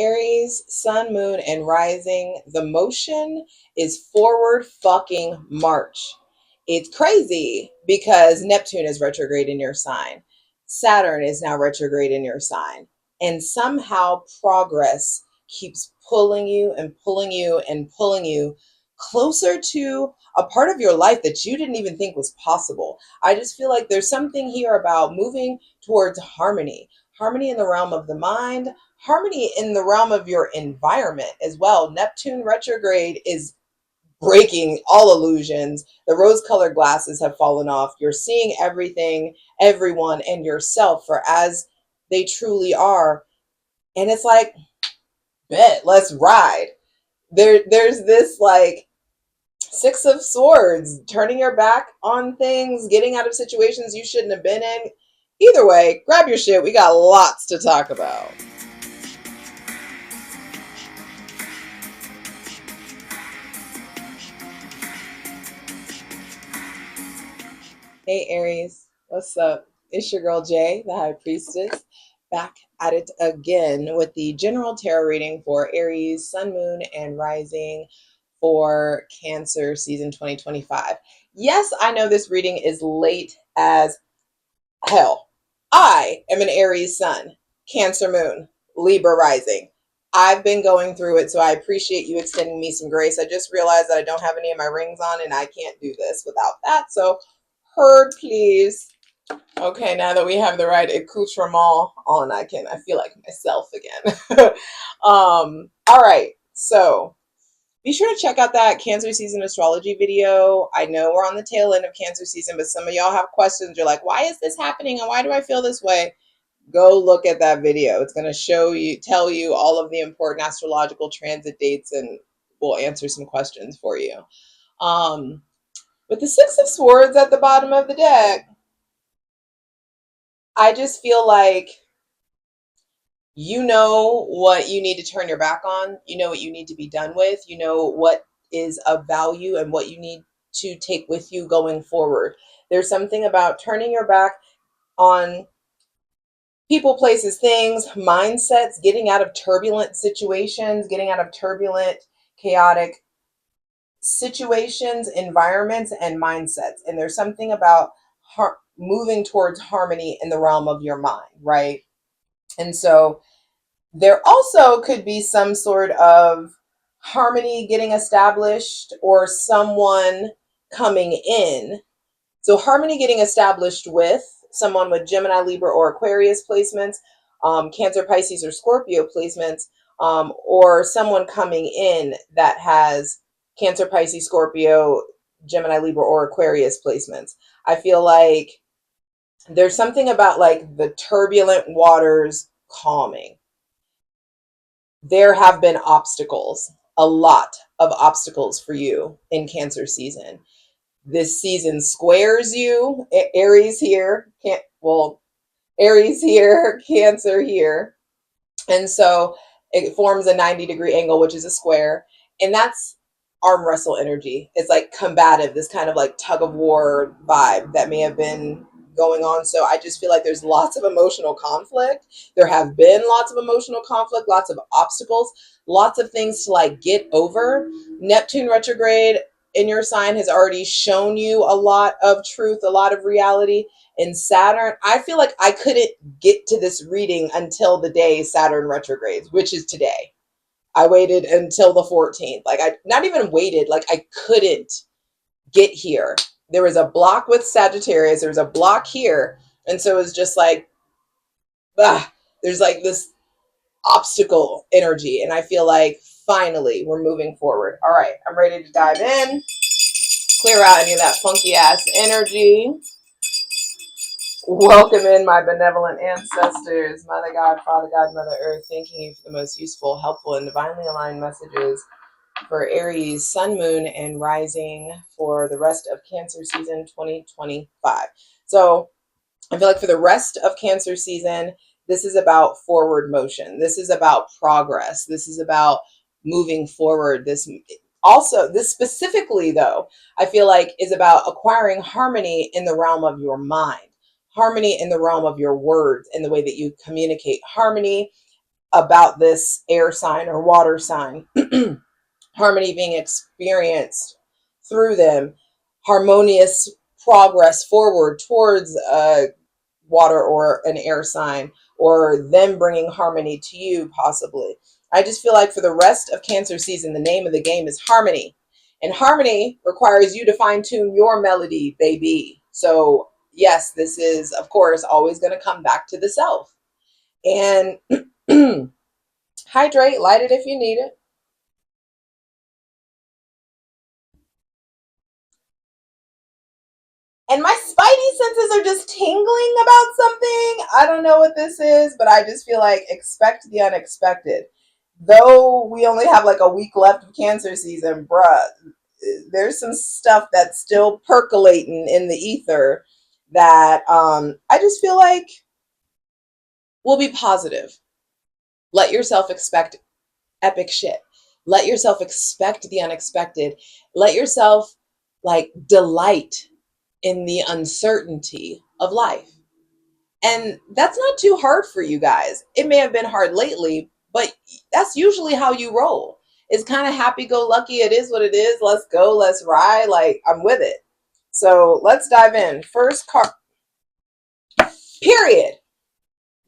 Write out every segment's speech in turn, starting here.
Aries, sun, moon, and rising. The motion is forward fucking march. It's crazy because Neptune is retrograde in your sign. Saturn is now retrograde in your sign. And somehow progress keeps pulling you and pulling you and pulling you closer to a part of your life that you didn't even think was possible. I just feel like there's something here about moving towards harmony, harmony in the realm of the mind, harmony in the realm of your environment as well. Neptune retrograde is breaking all illusions. The rose colored glasses have fallen off. You're seeing everything, everyone, and yourself for as they truly are. And it's like, bet, let's ride. There's this like Six of Swords, turning your back on things, getting out of situations you shouldn't have been in. Either way, grab your shit. We got lots to talk about. Hey Aries, what's up? It's your girl Jay, the High Priestess, back at it again with the general tarot reading for Aries, Sun, Moon, and Rising for Cancer season 2025. Yes, I know this reading is late as hell. I am an Aries Sun, Cancer Moon, Libra Rising. I've been going through it, so I appreciate you extending me some grace. I just realized that I don't have any of my rings on and I can't do this without that. So heard, please. Okay, now that we have the right accoutrement on, I feel like myself again. All right, so be sure to check out that Cancer season astrology video. I know we're on the tail end of Cancer season, but some of y'all have questions. You're like, why is this happening and why do I feel this way? Go look at that video. It's going to show you, tell you all of the important astrological transit dates, and we'll answer some questions for you. With the Six of Swords at the bottom of the deck, I just feel like you know what you need to turn your back on. You know what you need to be done with. You know what is of value and what you need to take with you going forward. There's something about turning your back on people, places, things, mindsets, getting out of turbulent situations, getting out of turbulent, chaotic situations, environments, and mindsets. And there's something about moving towards harmony in the realm of your mind, right? And so there also could be some sort of harmony getting established or someone coming in. So harmony getting established with someone with Gemini, Libra, or Aquarius placements, Cancer, Pisces, or Scorpio placements, or someone coming in that has Cancer, Pisces, Scorpio, Gemini, Libra, or Aquarius placements. I feel like there's something about like the turbulent waters calming. There have been obstacles, a lot of obstacles for you in Cancer season. This season squares you. Aries here, Aries here, Cancer here. And so it forms a 90-degree angle, which is a square. And that's arm wrestle energy. It's like combative, this kind of like tug of war vibe that may have been going on. So I just feel like there's lots of emotional conflict. There have been lots of emotional conflict, lots of obstacles, lots of things to like get over. Neptune retrograde in your sign has already shown you a lot of truth, a lot of reality. In Saturn, I feel like I couldn't get to this reading until the day Saturn retrogrades, which is today. I waited until the 14th. Like I not even waited, like I couldn't get here. There was a block with Sagittarius, there was a block here. And so it was just like, there's like this obstacle energy. And I feel like finally we're moving forward. All right, I'm ready to dive in, clear out any of that funky ass energy. Welcome in my benevolent ancestors, Mother God, Father God, Mother Earth, thanking you for the most useful, helpful, and divinely aligned messages for Aries, Sun, Moon, and Rising for the rest of Cancer season 2025. So I feel like for the rest of Cancer season, this is about forward motion. This is about progress. This is about moving forward. This specifically, though, I feel like is about acquiring harmony in the realm of your mind, harmony in the realm of your words and the way that you communicate, harmony about this air sign or water sign. Harmony being experienced through them, harmonious progress forward towards water or an air sign, or them bringing harmony to you, possibly. I just feel like for the rest of Cancer season, the name of the game is harmony. And harmony requires you to fine tune your melody, baby. So, yes, this is, of course, always going to come back to the self. And hydrate, light it if you need it. And my spidey senses are just tingling about something. I don't know what this is, but I just feel like expect the unexpected. Though we only have like a week left of Cancer season, bruh, there's some stuff that's still percolating in the ether that I just feel like will be positive. Let yourself expect epic shit. Let yourself expect the unexpected. Let yourself like delight in the uncertainty of life. And that's not too hard for you guys. It may have been hard lately, but that's usually how you roll. It's kind of happy go lucky. It is what it is. Let's go. Let's ride. Like, I'm with it. So let's dive in. First card, period.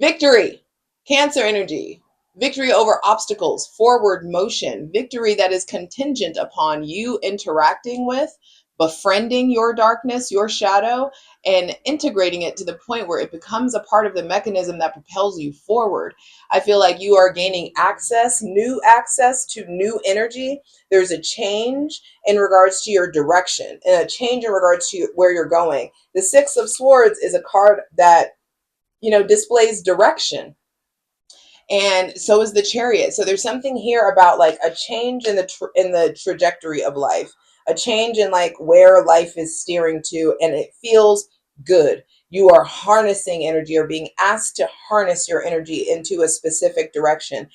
Victory. Cancer energy. Victory over obstacles, forward motion, victory that is contingent upon you interacting with, befriending your darkness, your shadow, and integrating it to the point where it becomes a part of the mechanism that propels you forward. I feel like you are gaining new access to new energy. There's a change in regards to your direction and a change in regards to where you're going. The Six of Swords is a card that, displays direction, and so is the Chariot. So there's something here about like a change in the trajectory of life, a change in like where life is steering to, and it feels good. You are harnessing energy, or being asked to harness your energy into a specific direction.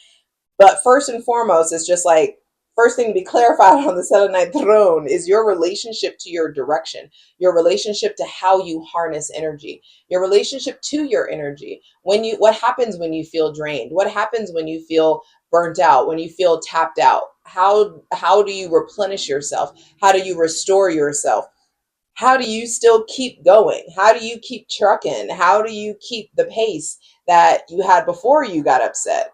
But first and foremost, it's just like, first thing to be clarified on the Selenite throne is your relationship to your direction, your relationship to how you harness energy, your relationship to your energy. What happens when you feel drained? What happens when you feel burnt out? When you feel tapped out? How do you replenish yourself? How do you restore yourself? How do you still keep going? How do you keep trucking? How do you keep the pace that you had before you got upset?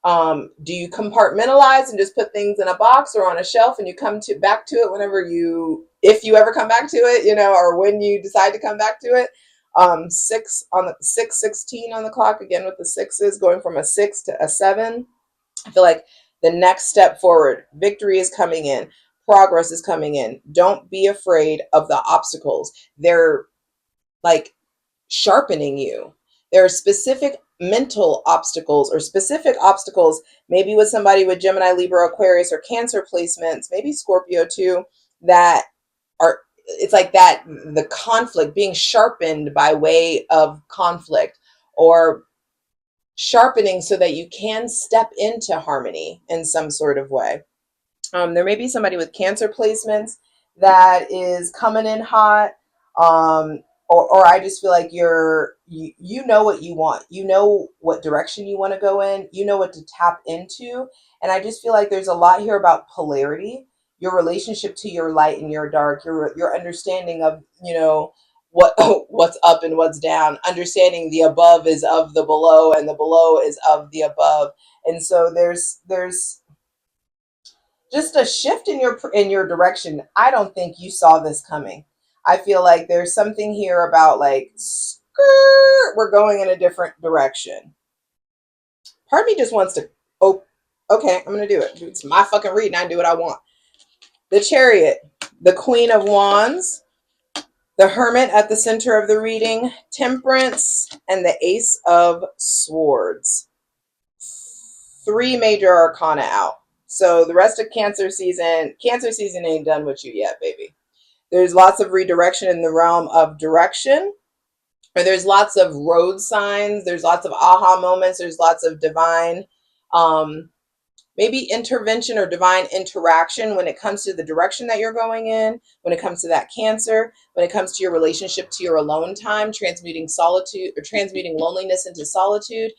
Do you compartmentalize and just put things in a box or on a shelf, and you come back to it if you ever come back to it, or when you decide to come back to it? 6:16 on the clock, again with the sixes, going from a 6 to a 7. I feel like the next step forward, victory is coming in, progress is coming in. Don't be afraid of the obstacles. They're like sharpening you. There are specific mental obstacles, or specific obstacles, maybe with somebody with Gemini, Libra, Aquarius, or Cancer placements, maybe Scorpio too, that it's like that, the conflict being sharpened by way of conflict, or sharpening so that you can step into harmony in some sort of way. There may be somebody with Cancer placements that is coming in hot. Or I just feel like you know what you want. You know what direction you want to go in. You know what to tap into. And I just feel like there's a lot here about polarity, your relationship to your light and your dark, your understanding of, what what's up and what's down, understanding the above is of the below and the below is of the above. And so there's just a shift in your direction. I don't think you saw this coming. I feel like there's something here about like, skirt, we're going in a different direction. Part of me just wants to, oh, okay, I'm gonna do it. It's my fucking reading. I do what I want. The Chariot, the Queen of Wands, the Hermit at the center of the reading, Temperance, and the Ace of Swords. 3 major arcana out. So the rest of Cancer season ain't done with you yet, baby. There's lots of redirection in the realm of direction. Or there's lots of road signs. There's lots of aha moments. There's lots of divine, maybe intervention or divine interaction when it comes to the direction that you're going in, when it comes to that Cancer, when it comes to your relationship to your alone time, transmuting solitude or transmuting loneliness into solitude.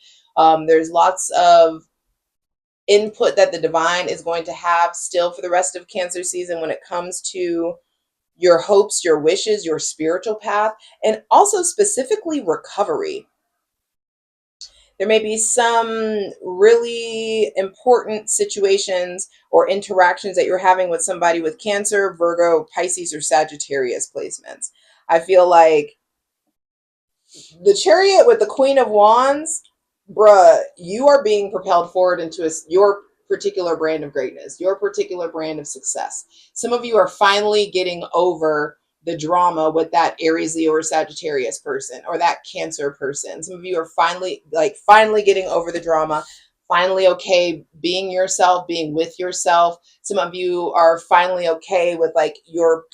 There's lots of input that the divine is going to have still for the rest of Cancer season when it comes to your hopes, your wishes, your spiritual path, and also specifically recovery. There may be some really important situations or interactions that you're having with somebody with Cancer, Virgo, Pisces, or Sagittarius placements. I feel like the Chariot with the Queen of Wands, bruh, you are being propelled forward into your particular brand of greatness, your particular brand of success. Some of you are finally getting over the drama with that Aries, Leo, or Sagittarius person or that Cancer person. Some of you are finally getting over the drama, finally okay being yourself, being with yourself. Some of you are finally okay with like your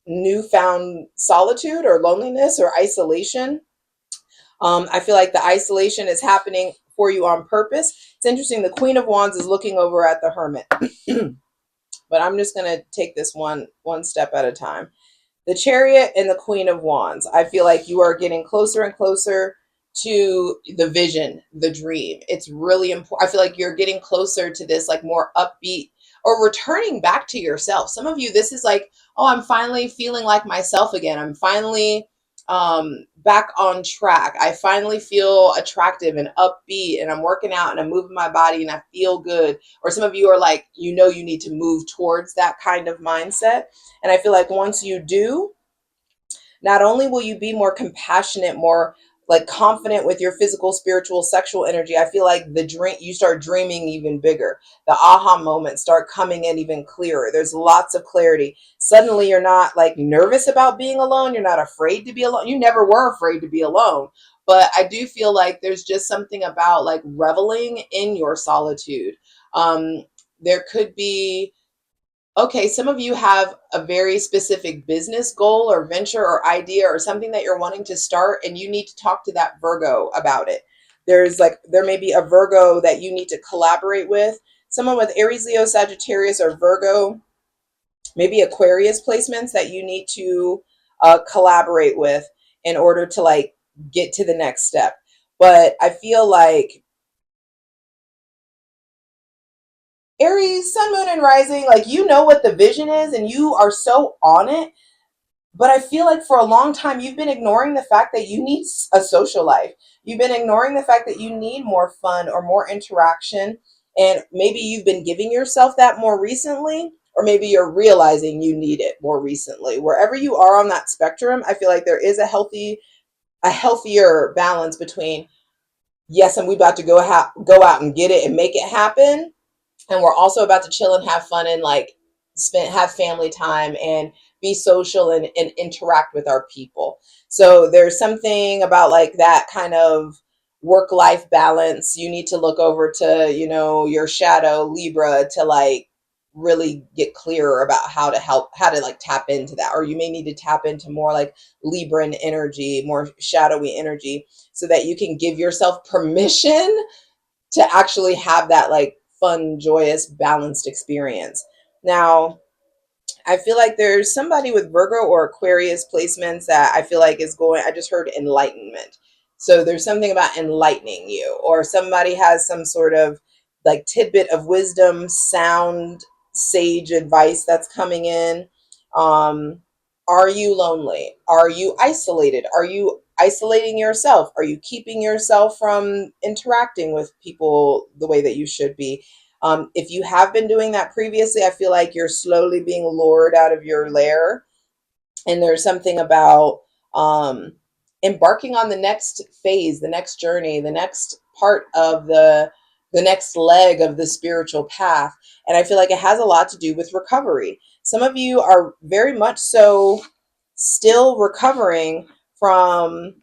newfound solitude or loneliness or isolation. I feel like the isolation is happening for you on purpose. It's interesting. The Queen of Wands is looking over at the Hermit, but I'm just going to take this one step at a time. The Chariot and the Queen of Wands. I feel like you are getting closer and closer to the vision, the dream. It's really important. I feel like you're getting closer to this like more upbeat or returning back to yourself. Some of you, this is like, oh, I'm finally feeling like myself again. I'm finally back on track. I finally feel attractive and upbeat, and I'm working out and I'm moving my body and I feel good. Or some of you are like, you know, you need to move towards that kind of mindset. And I feel like once you do, not only will you be more compassionate, more like confident with your physical, spiritual, sexual energy, I feel like you start dreaming even bigger. The aha moments start coming in even clearer. There's lots of clarity. Suddenly you're not like nervous about being alone. You're not afraid to be alone. You never were afraid to be alone. But I do feel like there's just something about like reveling in your solitude. There could be Okay, some of you have a very specific business goal or venture or idea or something that you're wanting to start, and you need to talk to that Virgo about it. There may be a Virgo that you need to collaborate with, someone with Aries, Leo, Sagittarius, or Virgo, maybe Aquarius placements that you need to collaborate with in order to like get to the next step. But I feel like Aries, Sun, Moon, and Rising, like you know what the vision is and you are so on it. But I feel like for a long time, you've been ignoring the fact that you need a social life. You've been ignoring the fact that you need more fun or more interaction. And maybe you've been giving yourself that more recently, or maybe you're realizing you need it more recently. Wherever you are on that spectrum, I feel like there is a healthier balance between, yes, and we about to go out and get it and make it happen, and we're also about to chill and have fun and like have family time and be social and interact with our people. So there's something about like that kind of work-life balance. You need to look over to, you know, your shadow Libra to like really get clearer about how to like tap into that. Or you may need to tap into more like Libran energy, more shadowy energy, so that you can give yourself permission to actually have that like fun, joyous, balanced experience. Now, I feel like there's somebody with Virgo or Aquarius placements that I feel like I just heard enlightenment. So there's something about enlightening you, or somebody has some sort of like tidbit of wisdom, sound, sage advice that's coming in. Um, are you lonely? Are you isolated? Are you isolating yourself? Are you keeping yourself from interacting with people the way that you should be? If you have been doing that previously, I feel like you're slowly being lured out of your lair. And there's something about um, embarking on the next phase, the next journey, the next part of the next leg of the spiritual path. And I feel like it has a lot to do with recovery. Some of you are very much so still recovering from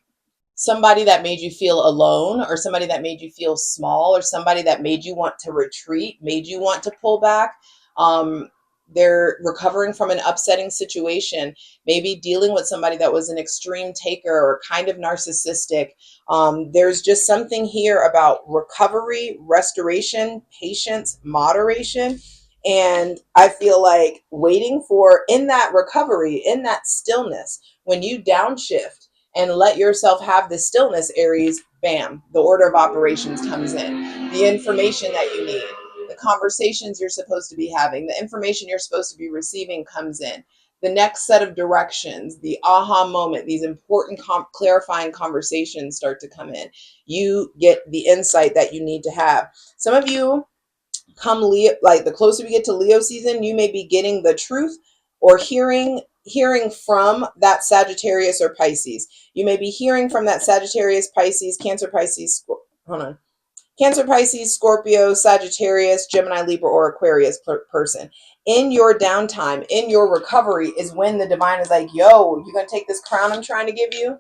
somebody that made you feel alone, or somebody that made you feel small, or somebody that made you want to retreat, made you want to pull back. Um, they're recovering from an upsetting situation, maybe dealing with somebody that was an extreme taker or kind of narcissistic. There's just something here about recovery, restoration, patience, moderation. And I feel like waiting for, in that recovery, in that stillness, when you downshift and let yourself have the stillness, Aries, bam, the order of operations comes in. The information that you need, the conversations you're supposed to be having, the information you're supposed to be receiving comes in. The next set of directions, the aha moment, these important clarifying conversations start to come in. You get the insight that you need to have. Some of you come Leo, like the closer we get to Leo season, you may be getting the truth or hearing from that Sagittarius or Pisces. You may be hearing from that Sagittarius, Pisces, Cancer, Pisces, hold on. Cancer, Pisces, Scorpio, Sagittarius, Gemini, Libra, or Aquarius person. In your downtime, in your recovery is when the divine is like, yo, you gonna take this crown I'm trying to give you?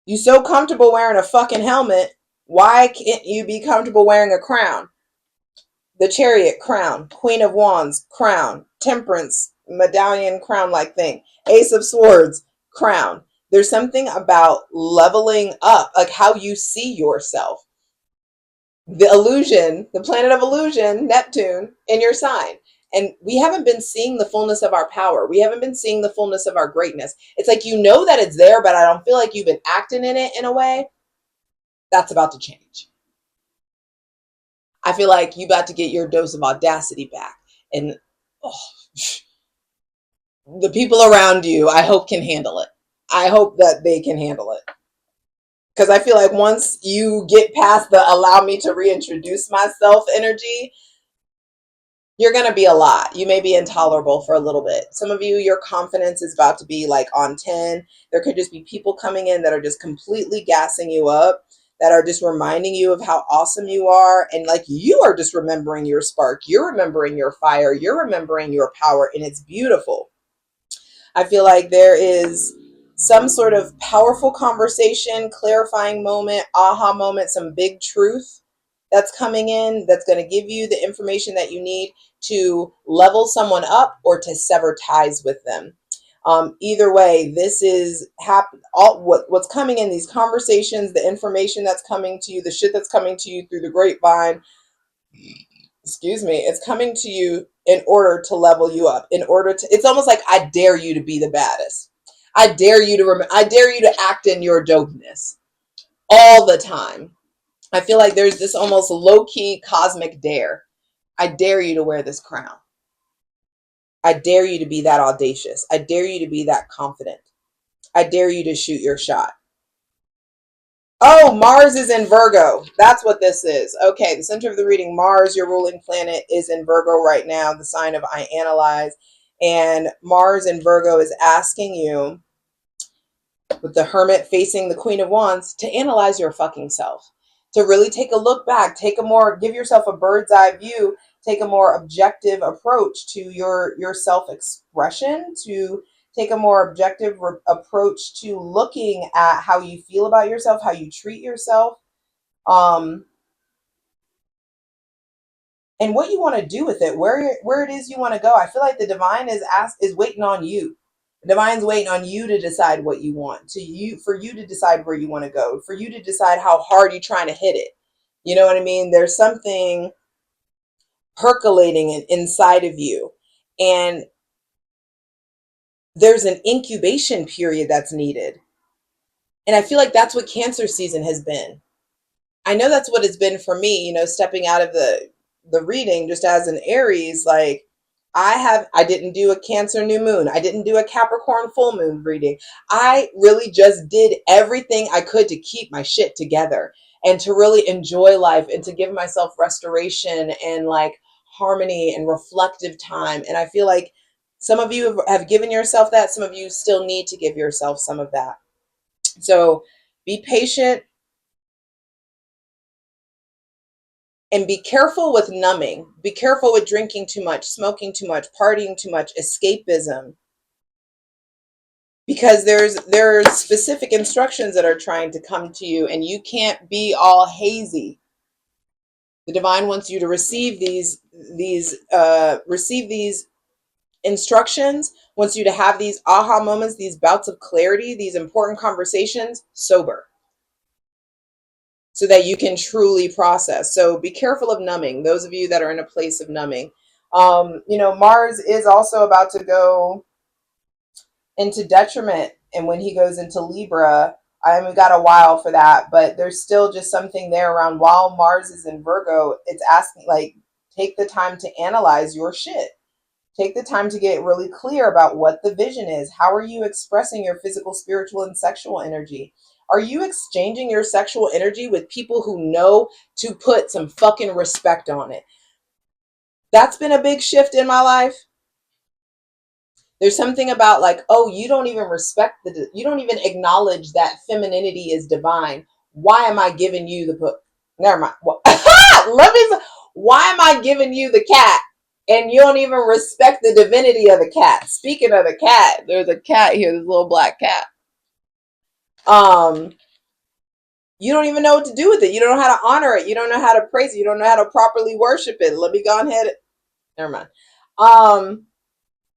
You so comfortable wearing a fucking helmet. Why can't you be comfortable wearing a crown? The Chariot, crown. Queen of Wands, crown. Temperance, medallion crown like thing. Ace of Swords, crown. There's something about leveling up, like how you see yourself. The illusion, the planet of illusion, Neptune, in your sign. And we haven't been seeing the fullness of our power. We haven't been seeing the fullness of our greatness. It's like, you know that it's there, but I don't feel like you've been acting in it in a way. That's about to change. I feel like you about to get your dose of audacity back. And the people around you, I hope, can handle it. I hope that they can handle it. Because I feel like once you get past the allow me to reintroduce myself energy, you're going to be a lot. You may be intolerable for a little bit. Some of you, your confidence is about to be like on 10. There could just be people coming in that are just completely gassing you up, that are just reminding you of how awesome you are. And like, you are just remembering your spark. You're remembering your fire. You're remembering your power. And it's beautiful. I feel like there is some sort of powerful conversation, clarifying moment, aha moment, some big truth that's coming in that's going to give you the information that you need to level someone up or to sever ties with them. Either way, this is what's coming in these conversations, the information that's coming to you, the shit that's coming to you through the grapevine. Excuse me, it's coming to you in order to level you up, in order to, it's almost like, I dare you to be the baddest. I dare you to I dare you to act in your dopeness all the time. I feel like there's this almost low-key cosmic dare. I dare you to wear this crown. I dare you to be that audacious. I dare you to be that confident. I dare you to shoot your shot. Oh, Mars is in Virgo. That's what this is. Okay, the center of the reading, Mars, your ruling planet, is in Virgo right now, the sign of I analyze. And Mars in Virgo is asking you, with the Hermit facing the Queen of Wands, to analyze your fucking self. To really take a look back, give yourself a bird's eye view, take a more objective approach to your self-expression, to take a more objective approach to looking at how you feel about yourself, how you treat yourself, and what you want to do with it, where it is you want to go. I feel like the divine is waiting on you. The divine's waiting on you to decide what you want, for you to decide where you want to go, for you to decide how hard you're trying to hit it. You know what I mean? There's something percolating inside of you, and there's an incubation period that's needed. And I feel like that's what Cancer season has been. I know that's what it's been for me, stepping out of the reading just as an Aries. Like, I didn't do a Cancer new moon. I didn't do a Capricorn full moon reading. I really just did everything I could to keep my shit together and to really enjoy life and to give myself restoration and like harmony and reflective time. And I feel like some of you have given yourself that. Some of you still need to give yourself some of that. So be patient and be careful with numbing. Be careful with drinking too much, smoking too much, partying too much, escapism. Because there's specific instructions that are trying to come to you, and you can't be all hazy. The divine wants you to receive these instructions, wants you to have these aha moments, these bouts of clarity, these important conversations sober, so that you can truly process. So be careful of numbing, those of you that are in a place of numbing. Mars is also about to go into detriment. And when he goes into Libra, We got a while for that, but there's still just something there around while Mars is in Virgo. It's asking, like, take the time to analyze your shit. Take the time to get really clear about what the vision is. How are you expressing your physical, spiritual, and sexual energy? Are you exchanging your sexual energy with people who know to put some fucking respect on it? That's been a big shift in my life. There's something about, like, oh, you don't even respect you don't even acknowledge that femininity is divine. Why am I giving you the book? Never mind. Let me. Why am I giving you the cat? And you don't even respect the divinity of the cat. Speaking of the cat, there's a cat here, this little black cat. Um, you don't even know what to do with it. You don't know how to honor it. You don't know how to praise it. You don't know how to properly worship it. Let me go ahead. Never mind.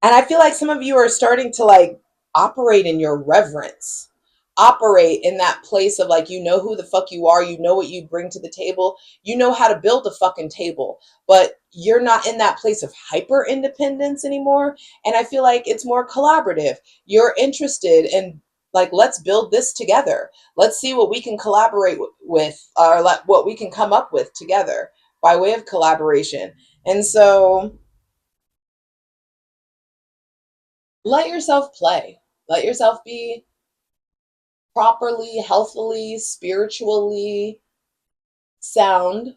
And I feel like some of you are starting to, like, operate in your reverence, operate in that place of, like, you know who the fuck you are, you know what you bring to the table, you know how to build a fucking table, but you're not in that place of hyper independence anymore. And I feel like it's more collaborative. You're interested in, like, let's build this together. Let's see what we can collaborate with, or what we can come up with together by way of collaboration. And so let yourself play. Let yourself be properly, healthily, spiritually sound.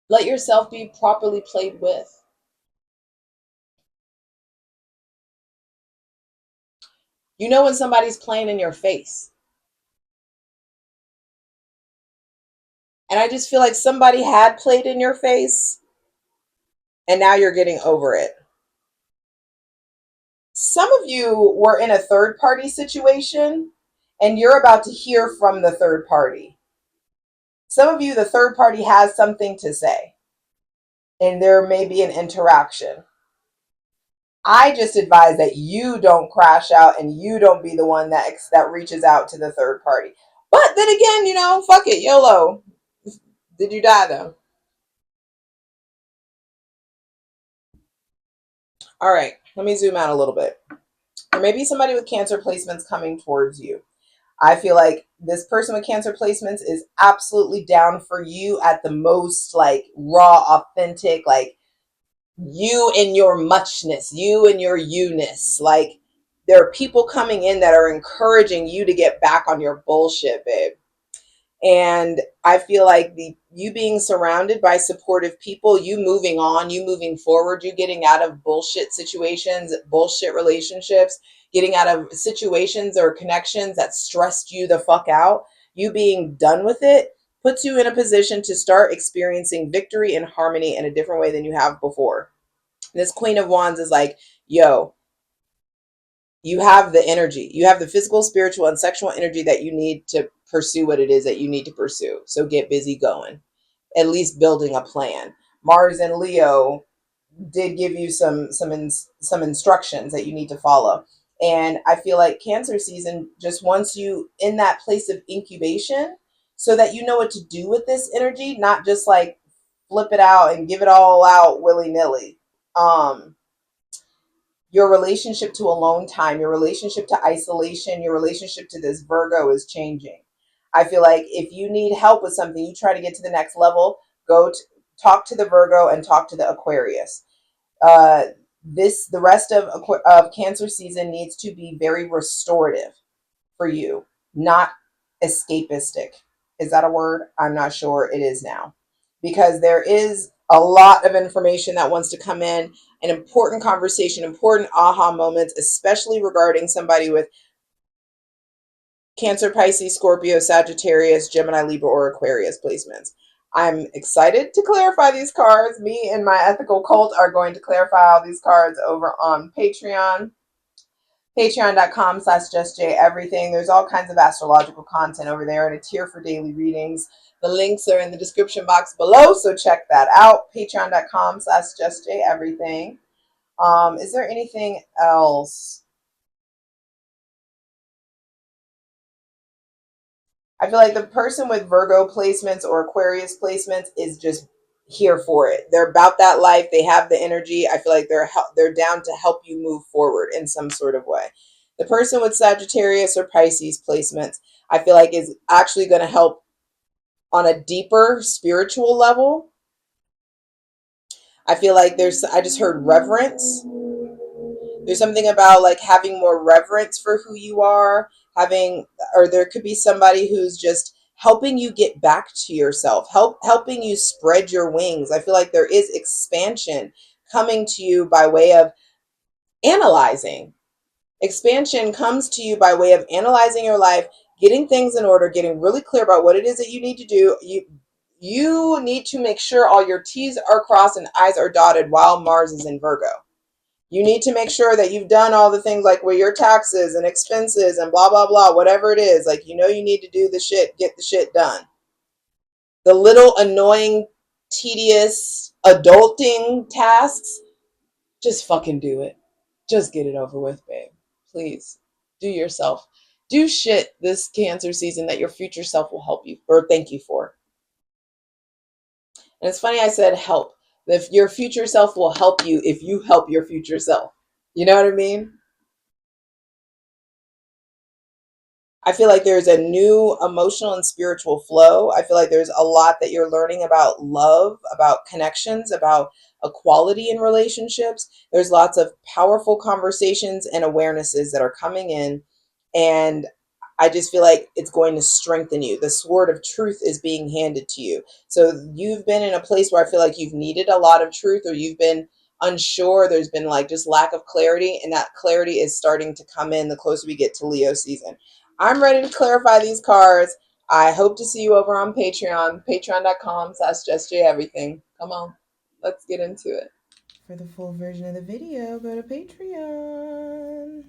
Let yourself be properly played with. You know when somebody's playing in your face. And I just feel like somebody had played in your face and now you're getting over it. Some of you were in a third party situation and you're about to hear from the third party. Some of you, the third party has something to say and there may be an interaction. I just advise that you don't crash out and you don't be the one that reaches out to the third party. But then again, fuck it, YOLO. Did you die though? All right, let me zoom out a little bit. Or maybe somebody with Cancer placements coming towards you. I feel like this person with Cancer placements is absolutely down for you at the most, like, raw, authentic, like, you and your muchness, you and your you-ness. Like, there are people coming in that are encouraging you to get back on your bullshit, babe. And I feel like you being surrounded by supportive people, you moving on, you moving forward, you getting out of bullshit situations, bullshit relationships, getting out of situations or connections that stressed you the fuck out, you being done with it puts you in a position to start experiencing victory and harmony in a different way than you have before. This Queen of Wands is like, yo, you have the energy, you have the physical, spiritual, and sexual energy that you need to pursue what it is that you need to pursue. So get busy going, at least building a plan. Mars and Leo did give you some instructions that you need to follow. And I feel like Cancer season just wants you in that place of incubation so that you know what to do with this energy, not just like flip it out and give it all out willy-nilly. Your relationship to alone time, your relationship to isolation, your relationship to this Virgo is changing. I feel like if you need help with something, you try to get to the next level, talk to the Virgo and talk to the Aquarius. Uh, the rest of Cancer season needs to be very restorative for you, not escapistic. Is that a word? I'm not sure it is now, because there is a lot of information that wants to come in, an important conversation, important aha moments, especially regarding somebody with Cancer, Pisces, Scorpio, Sagittarius, Gemini, Libra, or Aquarius placements. I'm excited to clarify these cards. Me and my ethical cult are going to clarify all these cards over on Patreon. Patreon.com/JustJEverything. There's all kinds of astrological content over there and a tier for daily readings. The links are in the description box below, so check that out. Patreon.com/JustJEverything. Is there anything else? I feel like the person with Virgo placements or Aquarius placements is just here for it. They're about that life. They have the energy. I feel like they're down to help you move forward in some sort of way. The person with Sagittarius or Pisces placements, I feel like is actually going to help on a deeper spiritual level. I feel like I just heard reverence. There's something about like having more reverence for who you are, having, or there could be somebody who's just helping you get back to yourself, helping you spread your wings. I feel like there is expansion coming to you by way of analyzing. Expansion comes to you by way of analyzing your life, getting things in order, getting really clear about what it is that you need to do. You need to make sure all your T's are crossed and I's are dotted while Mars is in Virgo. You need to make sure that you've done all the things like where your taxes and expenses and blah, blah, blah, whatever it is. Like, you need to do the shit, get the shit done. The little annoying, tedious, adulting tasks, just fucking do it. Just get it over with, babe. Please do yourself. Do shit this Cancer season that your future self will help you or thank you for. And it's funny I said help. If your future self will help you if you help your future self. You know what I mean? I feel like there's a new emotional and spiritual flow. I feel like there's a lot that you're learning about love, about connections, about equality in relationships. There's lots of powerful conversations and awarenesses that are coming in. And I just feel like it's going to strengthen you. The sword of truth is being handed to you. So you've been in a place where I feel like you've needed a lot of truth, or you've been unsure. There's been like just lack of clarity. And that clarity is starting to come in the closer we get to Leo season. I'm ready to clarify these cards. I hope to see you over on Patreon, patreon.com/JustJEverything. Come on, let's get into it. For the full version of the video, go to Patreon.